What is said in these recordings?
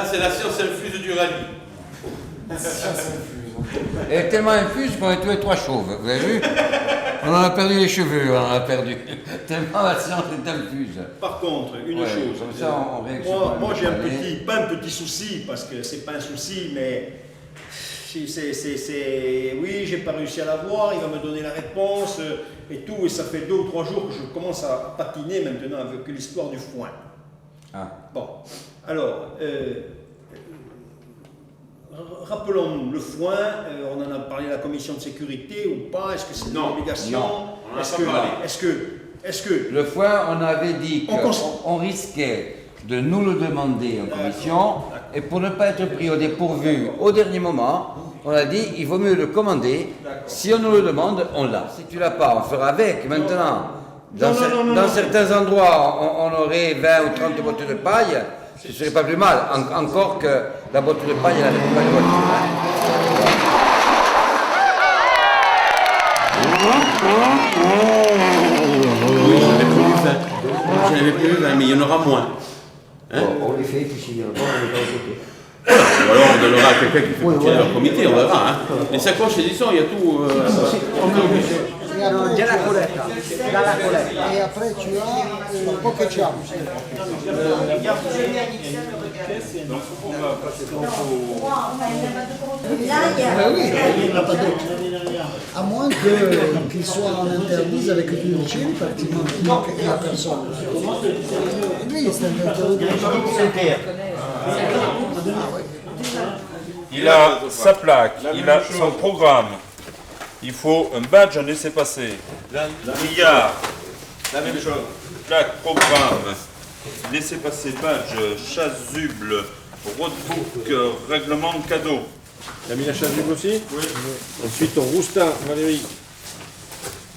Là, c'est la science infuse du rallye. Elle est tellement infuse qu'on a tué 3 chauves, vous avez vu? On en a perdu les cheveux, on en a perdu. Tellement la science est infuse. Par contre, une chose. Comme ça, on réussit moi j'ai pas un petit souci, parce que c'est pas un souci, mais oui, j'ai pas réussi à l'avoir, il va me donner la réponse et tout, et ça fait 2 ou 3 jours que je commence à patiner maintenant avec l'histoire du foin. Ah. Bon, alors, rappelons-nous, le foin, on en a parlé à la commission de sécurité ou pas? Est-ce que c'est une obligation? Non, on en a pas parlé. Est-ce que le foin, on avait dit qu'on risquait de nous le demander en commission, et pour ne pas être pris au dépourvu au dernier moment, on a dit il vaut mieux le commander. Si on nous le demande, on l'a. Si tu l'as pas, on fera avec. Maintenant, dans certains endroits, on aurait 20 ou 30 bottes de paille. Ce ne serait pas plus mal, encore que la botte de paille, elle n'arrive pas de voiture. Oui, j'en avais prévu 20, mais il y en aura moins. Hein? On les fait, puis s'il y en a pas, on les met à côté. Ou alors on donnera à quelqu'un qui fait partie de leur comité, on verra. Hein. Les sacoches et les sons, il y a tout. Il y a la collecte. Et après tu as poche ciao. Oui, il n'y en a pas d'autre. À moins qu'il soit en interdit avec une machine, pratiquement la personne. Lui, c'est un interdit. Il a sa plaque, il a son programme. Il faut un badge, un laissez-passer. Il y a La même chose. plaque, programme, laissez-passer, badge, chasuble, roadbook, règlement de cadeau. Tu as mis la chasuble aussi? Oui. Ensuite ton roustin, Valérie.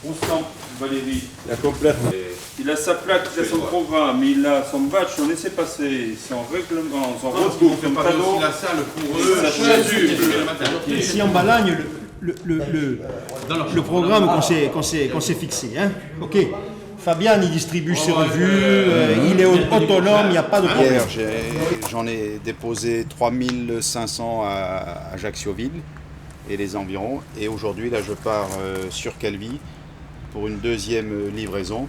Roustan, Valérie. La complète. Il a sa plaque, il a son programme, il a son badge, son laissez-passer, son règlement, son roadbook, un cadeau. La salle pour eux, la chasuble. si en Balagne, le programme qu'on s'est fixé, hein? Ok. Fabian, il distribue ses revues, il est autonome, il n'y a pas de problème. Hier, j'en ai déposé 3500 à Ajaccioville et les environs. Et aujourd'hui, là, je pars sur Calvi pour une deuxième livraison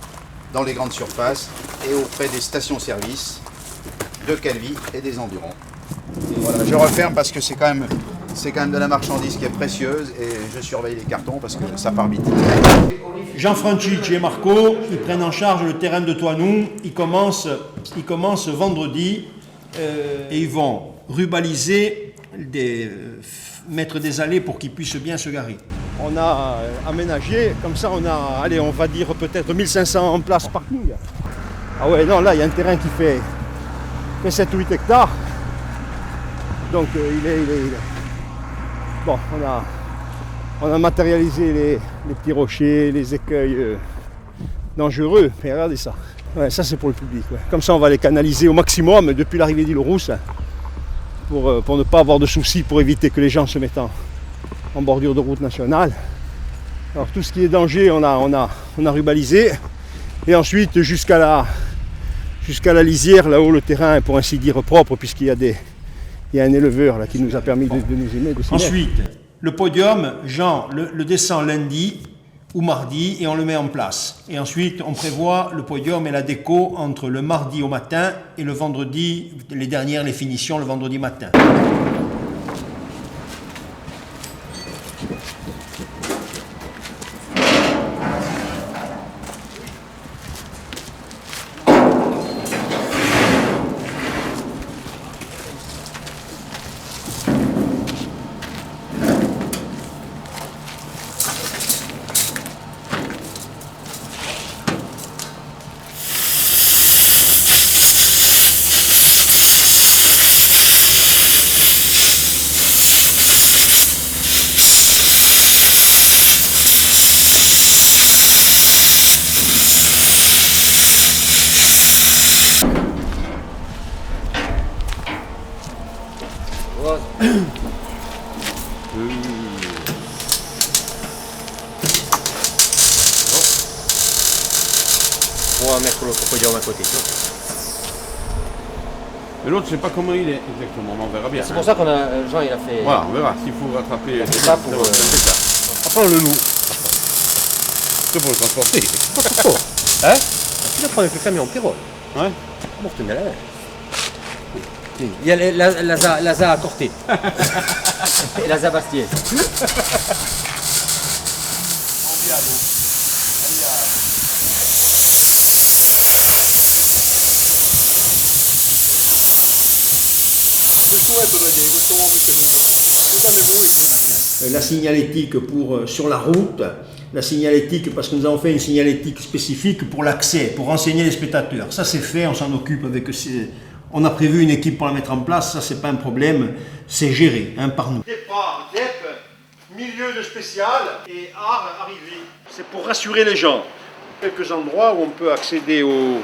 dans les grandes surfaces et auprès des stations-service de Calvi et des environs. Et voilà, je referme parce que c'est quand même de la marchandise qui est précieuse et je surveille les cartons parce que ça part vite. Jean-Franchi et Marco, ils prennent en charge le terrain de Toinou. Ils commencent vendredi et ils vont rubaliser, mettre des allées pour qu'ils puissent bien se garer. On a aménagé, comme ça on a, allez, on va dire peut-être 1500 places parking. Ah ouais, non, là il y a un terrain qui fait 7 ou 8 hectares. Donc il est... Bon, on a matérialisé les petits rochers, les écueils dangereux. Mais regardez ça. Ouais, ça c'est pour le public. Ouais. Comme ça on va les canaliser au maximum depuis l'arrivée d'Île Rousse pour ne pas avoir de soucis, pour éviter que les gens se mettent en bordure de route nationale. Alors tout ce qui est danger, on a rubalisé. Et ensuite jusqu'à la lisière, là-haut le terrain est pour ainsi dire propre, puisqu'il y a un éleveur là, qui nous a permis de nous aimer. Ensuite, le podium, Jean le descend lundi ou mardi et on le met en place. Et ensuite, on prévoit le podium et la déco entre le mardi au matin et le vendredi, les finitions le vendredi matin. On va mettre l'autre podium à côté. Mais l'autre, je sais pas comment il est exactement, mais on verra bien. C'est pour ça qu'on a, Jean, il a fait. Voilà, on verra s'il faut rattraper. C'est ça pour. Après, on le loue. C'est pour le transporter. Hein? Tu le prends avec le camion, Pierrot. Ouais. Bon, je te mets la main. Il y a Laza à Corté. Et Laza Bastier. La signalétique sur la route, la signalétique parce que nous avons fait une signalétique spécifique pour l'accès, pour renseigner les spectateurs. Ça c'est fait, on s'en occupe avec... On a prévu une équipe pour la mettre en place, ça c'est pas un problème, c'est géré par nous. Départ, DEP, milieu de spécial et art arrivé. C'est pour rassurer les gens. Quelques endroits où on peut accéder au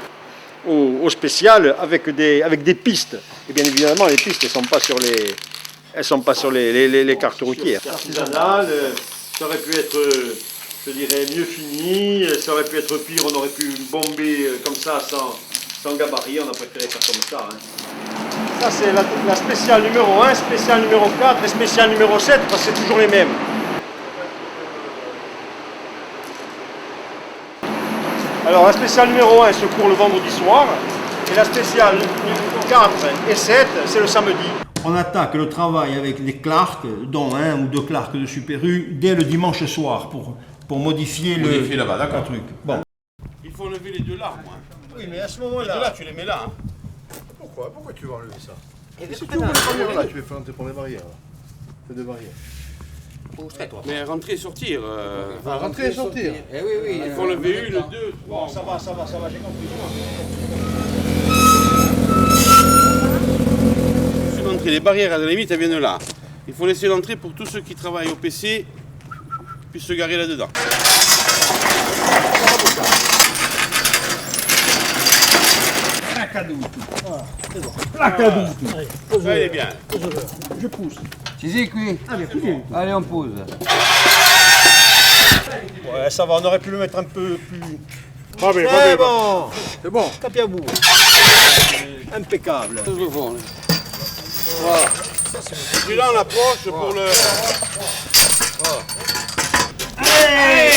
spécial avec des pistes. Et bien évidemment les pistes ne sont pas sur les... Elles ne sont pas sur les cartes routières. Artisanal, ça aurait pu être, je dirais, mieux fini, ça aurait pu être pire, on aurait pu bomber comme ça sans gabarit, on a préféré faire comme ça. Ça c'est la spéciale numéro 1, spéciale numéro 4 et spéciale numéro 7, parce que c'est toujours les mêmes. Alors la spéciale numéro 1 se court le vendredi soir, et la spéciale 4 et 7, c'est le samedi. On attaque le travail avec des clercs, dont 1 ou 2 clercs de Super U, dès le dimanche soir pour modifier le là-bas, d'accord. truc. Bon. Il faut enlever les deux là, moi. Oui, mais à ce moment-là... Les deux là, tu les mets là. Pourquoi tu veux enlever ça? Si tu ouvres les premières là, tu vas faire tes premières barrières. Fais deux barrières. Mais rentrer et sortir. Rentrer et sortir. Eh oui. Il faut enlever 1, 2, 3. Bon, ça va, j'ai compris. Les barrières à la limite elles viennent là. Il faut laisser l'entrée pour tous ceux qui travaillent au PC puissent se garer là-dedans. Ça il est bien. Je pousse. Tizi, cuit. Allez, on pose. Ouais, ça va, on aurait pu le mettre un peu plus... Pas bien, C'est bon. C'est bon. Capiabou. Impeccable. Voilà. Celui-là on approche pour le... Allez.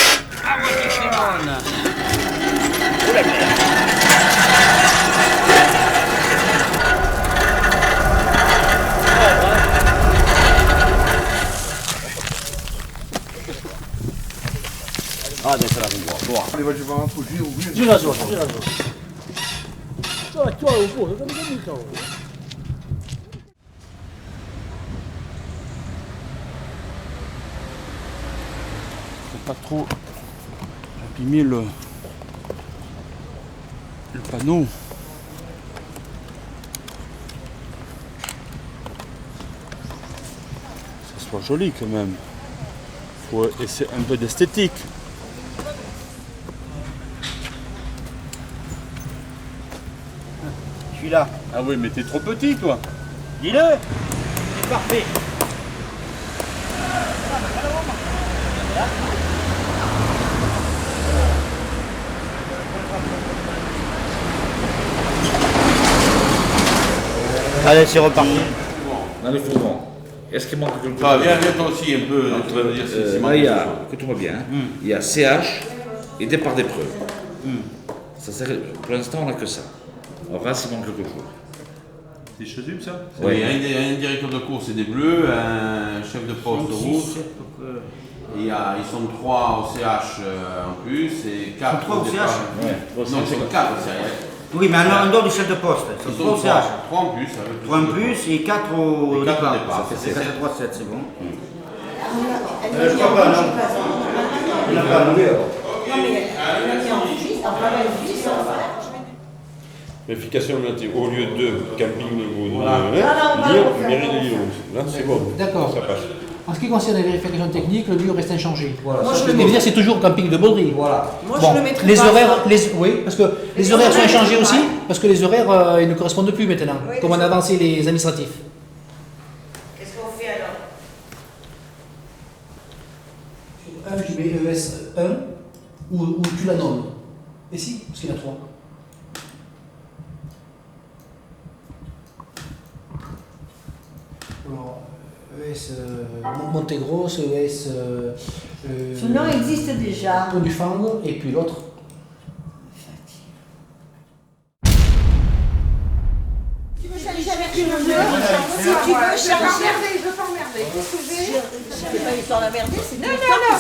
Ah, dentro la ringua. Allez, vai levar uma fugir, o vídeo. Gira giù. Tu hai un po', non mi dico. Pas trop abîmer le panneau. Que ça soit joli quand même. Faut essayer un peu d'esthétique. Je suis là. Ah oui, mais t'es trop petit toi. Dis-le. C'est parfait. Allez, c'est reparti. Dans les fourgons, est-ce qu'il manque quelque chose? Viens toi aussi un peu, en train de dire si Là, il y a, écoute-moi bien, il y a CH et départ d'épreuve. Ça serait, pour l'instant, on n'a que ça. On verra s'il manque quelque chose. C'est chez eux ça? Oui, il y a un directeur de course, c'est des bleus, un chef de poste rouge. Et ils sont 3 au CH en plus et 4 3 au départ. CH? Non, c'est 4 au CH. Oui, mais en dehors du chef de poste. Ils C'est sont 3 au CH. 3 en plus. 3 en plus et 4 au Et 4 au départ. départ, Ça fait c'est 4, 3, 7, c'est bon. Je crois pas, non. Il n'a pas annoncé. Non, mais elle a mis en registre, en travail registre, Vérification au lieu de camping niveau Non, Lyon, mairie de Lyon. Là, c'est bon. D'accord. Ça passe. En ce qui concerne la vérification technique, le lieu reste inchangé. Moi, je le Ce que je veux mettrais- dire, c'est toujours camping de Baudry. Voilà. Moi, Bon, je le mettrais les pas. horaires, oui, parce que les horaires sont horaires, inchangés je sais aussi, pas. parce que les horaires ils ne correspondent plus maintenant, Oui, comme on a avancé les administratifs. Qu'est-ce qu'on fait alors? Sur 1, je mets ES1, ou tu la nommes. Et si, parce qu'il y en a 3. ES Montegros, ES. Ce nom existe déjà. Pont du Fang, et puis l'autre. Tu veux changer avec une bleue? Si tu veux changer. Je veux t'emmerder. C'est pas une histoire d'emmerder, c'est une histoire. Non.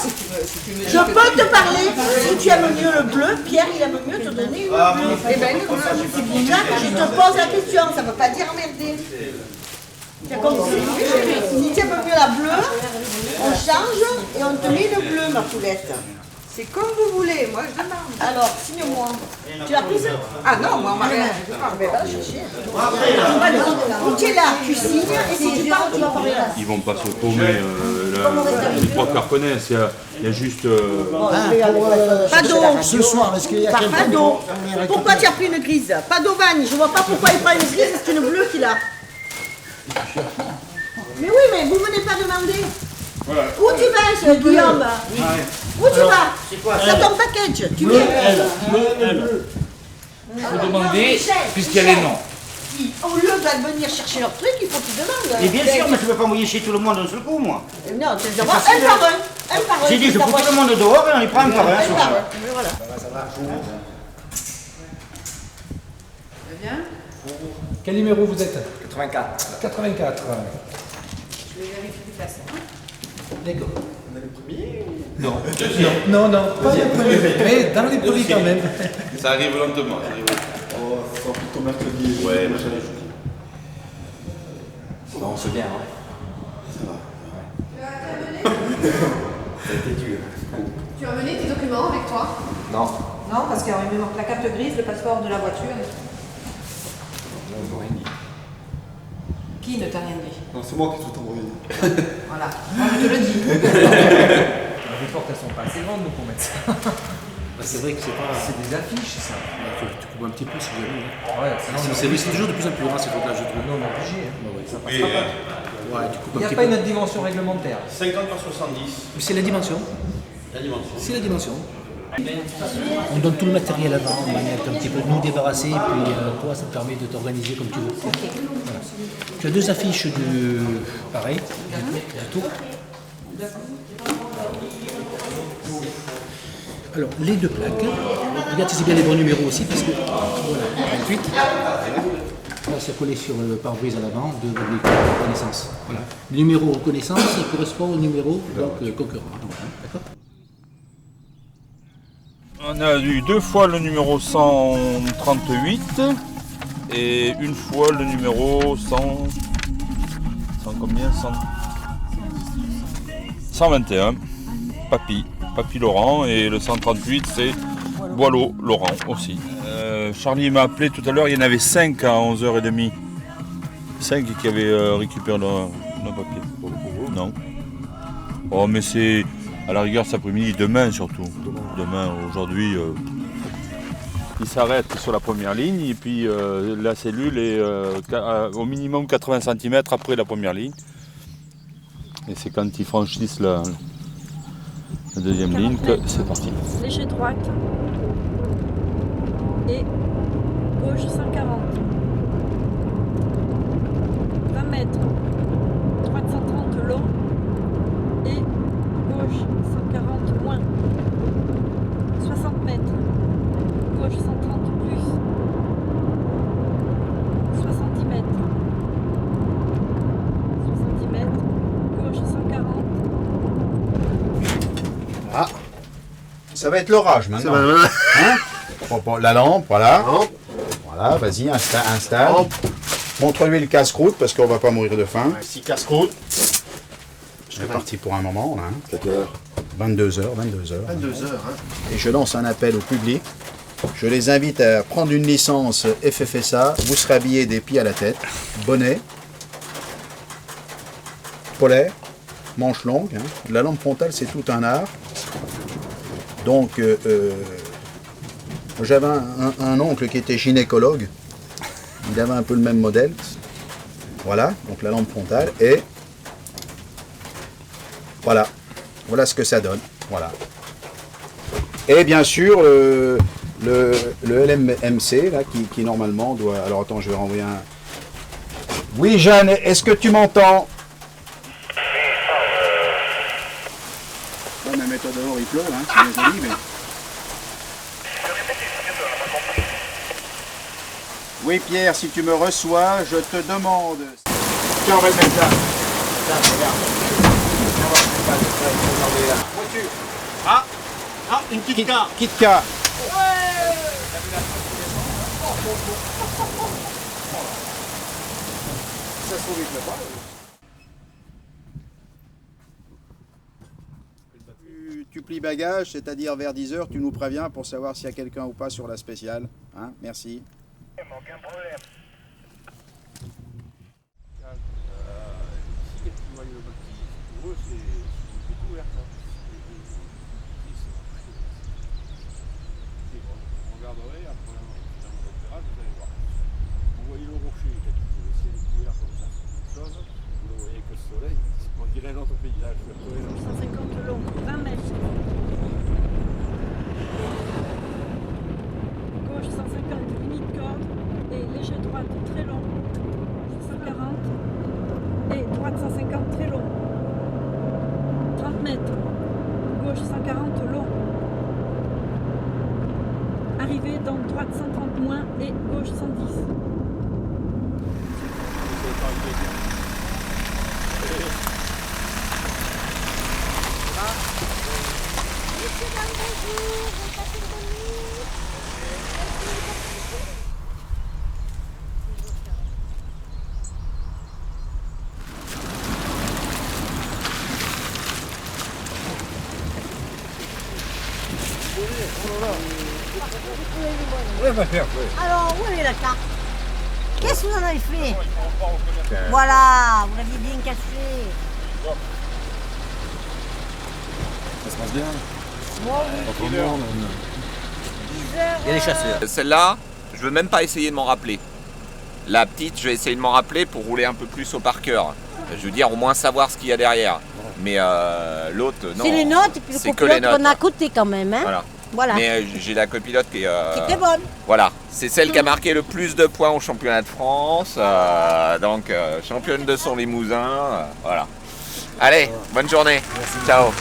Je peux te parler. Si tu aimes mieux le bleu, Pierre, il aime mieux te donner une bleue. Eh ben, c'est pour ça que je te pose la question. Ça ne veut pas dire emmerder. C'est comme si tu aimes mieux la bleue, on change et on te met une bleue, ma poulette. C'est comme vous voulez, moi je demande. Alors, signe-moi. Tu l'as prise? Ah non, moi on m'a rien. Je vais pas la chercher. Tu es là, tu signes, et si tu parles, tu vas parler là. Ils vont pas se paumer, je crois qu'ils reconnaissent, il y a juste... Pado, ce soir, est-ce qu'il y a quelqu'un Pado. Pourquoi tu as pris une grise? Padovan, je vois pas pourquoi il prend une grise, c'est une bleue qu'il a. Mais oui, mais vous venez pas demander. Voilà. Où tu vas, Guillaume? Où tu vas? C'est ton package. Tu viens. Il faut demander, puisqu'il y a les noms. Au lieu de venir chercher leur truc, il faut qu'ils demandent. Et bien sûr, mais je ne peux pas envoyer chez tout le monde d'un seul coup, moi. Non, tu les envoies un par un. Un par un. J'ai dit, je fous tout le monde dehors et on les prend un par un. Voilà. Ça va. Bien. Quel numéro vous êtes? 84. 84. Je vais vérifier du place. D'accord. On a les premiers? Non, pas les premiers, mais dans les premiers quand même. Ça arrive lentement. Oh, ça sent plutôt mercredi. Ouais, machin. Bon, c'est bien, hein. Ça a été dur. Tu as amené tes documents avec toi? Non. Non, parce qu'il me manque la carte grise, le passeport de la voiture. Qui ne t'a rien dit? Non, c'est moi qui ai tout envoyé. Voilà, moi je te le dis. Les portes elles sont pas assez grandes nous pour mettre ça. C'est vrai que c'est pas. C'est des affiches ça. Tu coupes un petit peu si jamais. Ouais, C'est toujours de plus en plus grand ces trucs-là, je trouve. Non, mais obligé. Ça Oui, passera pas. Ouais, tu coupes Il n'y un a petit pas peu. une autre dimension réglementaire. 50 par 70. Mais c'est la dimension. La dimension. C'est la dimension. On donne tout le matériel avant, on va être un petit peu nous débarrasser, et puis toi ça te permet de t'organiser comme tu veux. Voilà. Tu as deux affiches de pareil, du tout. Alors les deux plaques, regarde si c'est bien les bons numéros aussi, parce que voilà, 28. Là c'est collé sur le pare-brise à l'avant de reconnaissance. Voilà. Le numéro reconnaissance correspond au numéro donc, concurrent. D'accord. On a eu 2 fois le numéro 138 et une fois le numéro 100 combien 121, Papy Laurent, et le 138 c'est Boileau Laurent aussi. Charlie m'a appelé tout à l'heure, il y en avait 5 à 11h30. 5 qui avaient récupéré leur papier. Non. Oh mais c'est à la rigueur cet après-midi, demain surtout. Demain, aujourd'hui, il s'arrête sur la première ligne et puis la cellule est au minimum 80 cm après la première ligne. Et c'est quand ils franchissent la deuxième ligne que c'est parti. Léger droite et gauche 140. 20 mètres, droite 130 long et gauche 140 moins. 60 mètres, gauche 130 plus, 70 mètres, 70 mètres, gauche 140. Ah, ça va être l'orage maintenant. Hein? Bon, la lampe, voilà. Voilà, vas-y, installe. Montre-lui le casse-croûte parce qu'on va pas mourir de faim. Si casse-croûte. Je suis parti pour un moment là. C'est à quelle heure? 22h. 22h. Et je lance un appel au public. Je les invite à prendre une licence FFSA. Vous serez habillés des pieds à la tête. Bonnet. Polaire. Manche longue. Hein. La lampe frontale, c'est tout un art. Donc, j'avais un oncle qui était gynécologue. Il avait un peu le même modèle. Voilà, donc la lampe frontale. Et voilà. Voilà ce que ça donne. Voilà. Et bien sûr, le LMMC, là, qui normalement doit... Alors attends, je vais renvoyer un... Oui, Jeanne, est-ce que tu m'entends? mettre dehors, il pleut, hein, c'est joli, mais... Oui, Pierre, si tu me reçois, je te demande... Tiens, on va le mettre là. Là, regarde. Viens voir, c'est pas là. Voiture. Ah, une petite car. Petite car. Ça se trouve, il pleut pas. Tu plies bagages, c'est-à-dire vers 10h, tu nous préviens pour savoir s'il y a quelqu'un ou pas sur la spéciale. Hein, merci. Aucun problème. Un autre paysage. 150 long, 20 mètres. Gauche 150, limite corde. Et léger droite très long. 140. Et droite 150 très long. 30 mètres. Gauche 140 long. Arrivée donc droite 130 moins et gauche 110. Alors, où est la carte? Qu'est-ce que vous en avez fait? Voilà, vous l'aviez bien caché. Ça se passe bien. Moi, oui. Il y a des chasseurs. Celle-là, je veux même pas essayer de m'en rappeler. La petite, je vais essayer de m'en rappeler pour rouler un peu plus au par cœur. Je veux dire, au moins savoir ce qu'il y a derrière. Mais l'autre, non. C'est les notes et puis le copilote qu'on a à côté quand même. Hein. Voilà. Mais j'ai la copilote qui était bonne. Voilà, c'est celle qui a marqué le plus de points au championnat de France. Donc, championne de son Limousin. Voilà. Allez, bonne journée. Merci. Ciao.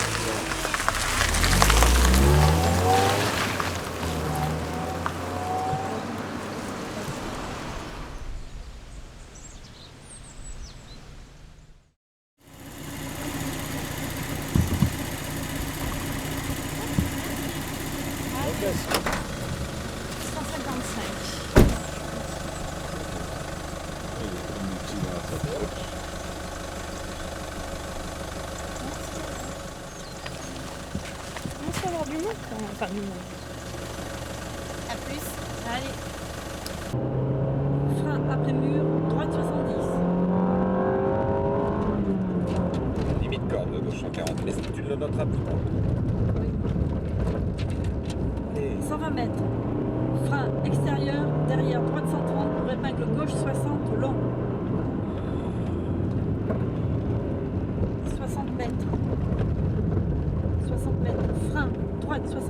Enfin, du monde. A plus. Allez. Frein après mur, droite 70. Limite corde, gauche 140, mais tu le noteras plus tard. 120 mètres. Frein extérieur, derrière droite 130 pour épingle gauche 60 long. 60 mètres. 60 mètres. Frein droite 70.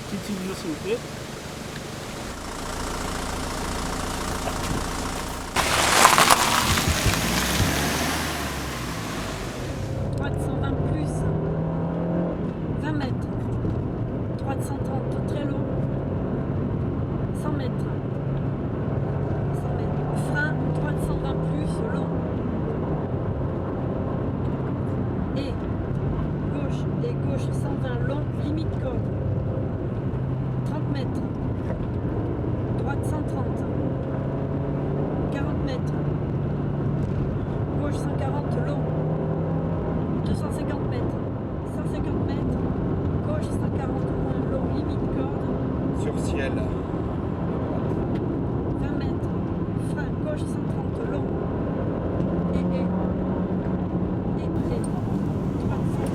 Petite figure s'il vous plaît. Droite 120 plus. 20 mètres. Droite 130 très long. 100 mètres. 100 mètres. Frein, droite 120 plus long. Et gauche 120 long, limite corde. 30 mètres. Droite 130. 40 mètres. Gauche 140 long. 250 mètres. 150 mètres. Gauche 140 moins long, limite corde. Sur ciel. 20 mètres. Frein gauche 130 long. Et droite 130.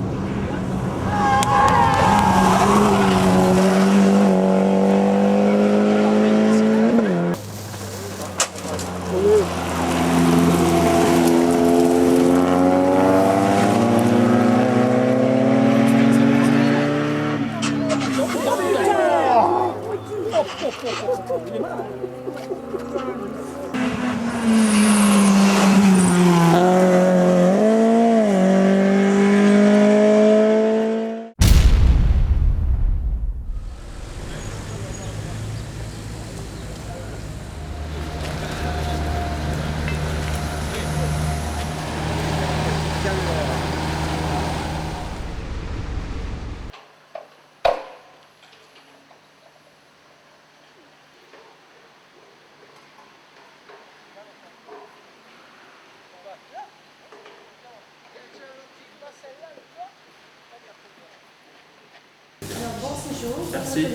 Merci.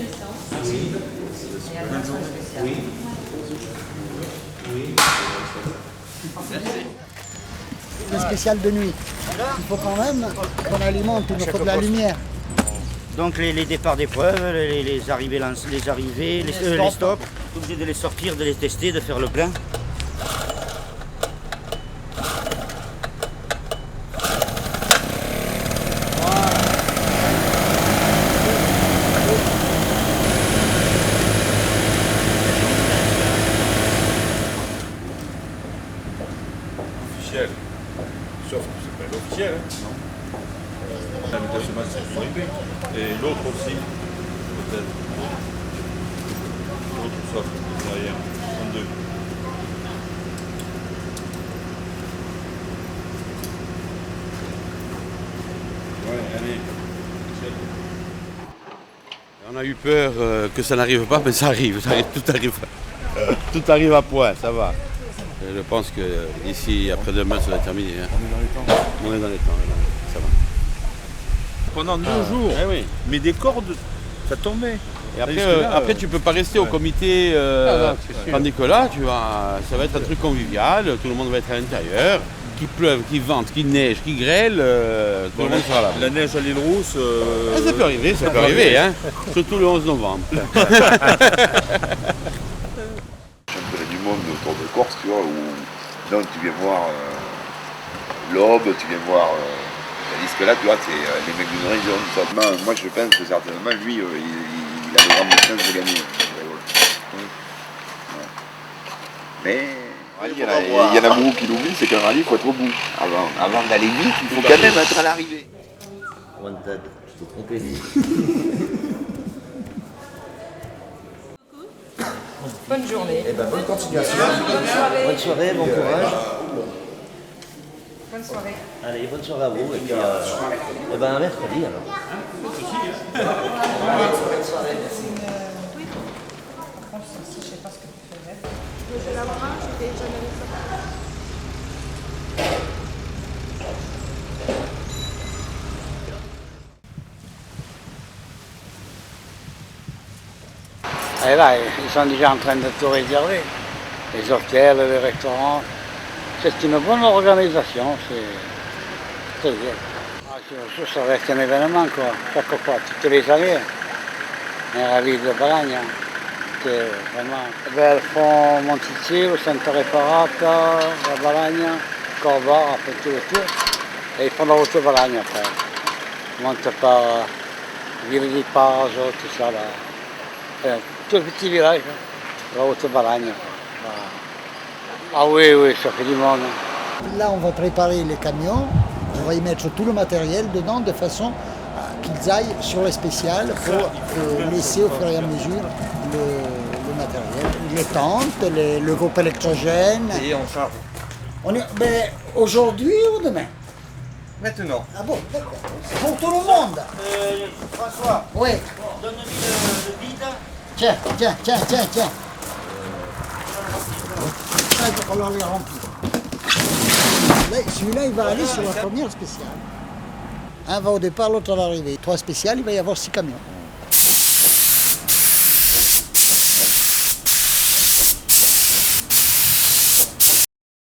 Merci. Oui. Le spécial de nuit. Il faut quand même qu'on alimente, il nous faut de la lumière. Donc les départs d'épreuve, les arrivées, les stops, obligé de les sortir, de les tester, de faire le plein. Officiel. Sauf que c'est pas l'officiel. Non. L'invitation c'est privé. Et l'autre aussi, peut-être. L'autre sauf derrière, en deux. Ouais, allez. On a eu peur que ça n'arrive pas, mais ça arrive, tout arrive à point, ça va. Je pense que ici, après-demain, ça va terminer. Hein. On est dans les temps, ça va. Pendant 2 jours, mais des cordes, ça tombait. Et après, tu peux pas rester au comité Saint-Nicolas, ça va être un truc convivial, tout le monde va être à l'intérieur. Qu'il pleuve, qu'il vente, qu'il neige, qu'il grêle, tout le monde sera là. La neige à l'île Rousse... ça peut arriver, hein. Surtout le 11 novembre. Championnat du monde autour de Corse, tu vois, où donc, tu viens voir l'Aube, tu viens voir... tandis que là, tu vois, c'est les mecs d'une région, tout ça. Moi, je pense que certainement, lui, il a de grandes chances de gagner. Mais... Il y en a beaucoup qui l'oublient, c'est qu'un rallye, il faut être au bout. Avant d'aller vite, il faut quand même être à l'arrivée. One tap, je t'ai trompé. Bonne journée. Et bonne continuation. Bonne soirée. Bonne soirée, bon courage. Bonne soirée. Allez, bonne soirée à vous. Et puis, à mercredi alors. Bonne soirée, merci. Je sais pas ce que tu faisais. Je la vois, j'étais jamais allée ça. Et là, ils sont déjà en train de tout réserver. Les hôtels, les restaurants. C'est une bonne organisation, c'est très bien. Ça va être un événement, quoi. Chaque fois, toutes les années. Nella ville de Balagna. C'est vraiment... Elles font Monticino, Santa Reparata, la Balagna, Corba, après tout le tour. Et ils font la route de Balagna après. Ils montent par Ville di Paso, tout ça là. Enfin, tout le petit village, la route de Balagna. Ah oui, ça fait du monde. Là, on va préparer les camions, on va y mettre tout le matériel dedans de façon qu'ils aillent sur les spéciales pour laisser au fur et à mesure le matériel, les tentes, le groupe électrogène. Et on charge. Aujourd'hui ou demain? Maintenant. Ah bon, d'accord. Pour tout le monde. François. Oui. Donne-lui le vide. Tiens. Il va falloir les remplir. Celui-là, il va aller sur la première spéciale. Un va au départ, l'autre à l'arrivée. 3 spéciales, il va y avoir 6 camions.